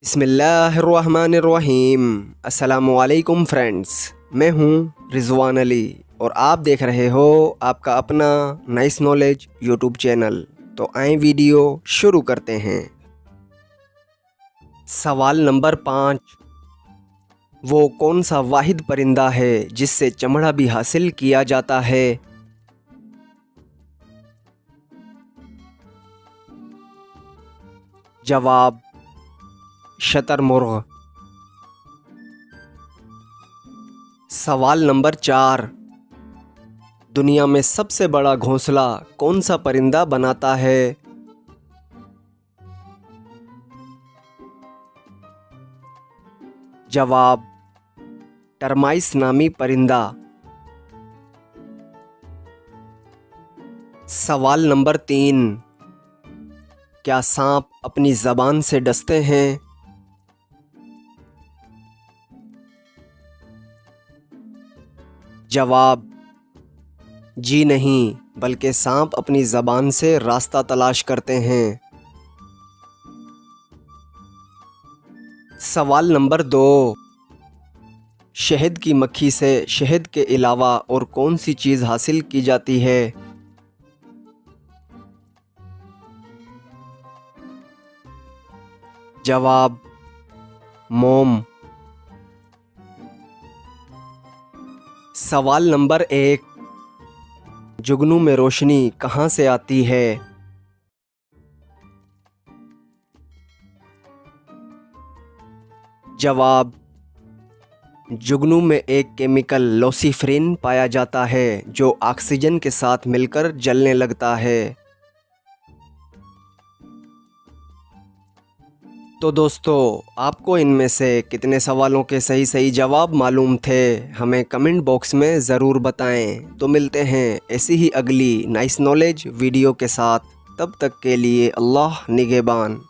बिस्मिल्लाहिर्रहमानिर्रहीम। अस्सलामुअलैकुम फ्रेंड्स, मैं हूँ रिजवान अली और आप देख रहे हो आपका अपना नाइस नॉलेज यूट्यूब चैनल। तो आए वीडियो शुरू करते हैं। सवाल नंबर 5, वो कौन सा वाहिद परिंदा है जिससे चमड़ा भी हासिल किया जाता है? जवाब शतरमुर्ग। सवाल नंबर 4, दुनिया में सबसे बड़ा घोंसला कौन सा परिंदा बनाता है? जवाब टर्माइस नामी परिंदा। सवाल नंबर 3, क्या सांप अपनी ज़बान से डसते हैं? जवाब जी नहीं, बल्कि सांप अपनी ज़बान से रास्ता तलाश करते हैं। सवाल नंबर 2, शहद की मक्खी से शहद के अलावा और कौन सी चीज़ हासिल की जाती है? जवाब मोम। सवाल नंबर 1, जुगनू में रोशनी कहाँ से आती है? जवाब जुगनू में एक केमिकल लोसिफ्रिन पाया जाता है जो ऑक्सीजन के साथ मिलकर जलने लगता है। तो दोस्तों, आपको इनमें से कितने सवालों के सही जवाब मालूम थे, हमें कमेंट बॉक्स में ज़रूर बताएं। तो मिलते हैं ऐसी ही अगली नाइस नॉलेज वीडियो के साथ। तब तक के लिए अल्लाह निगहबान।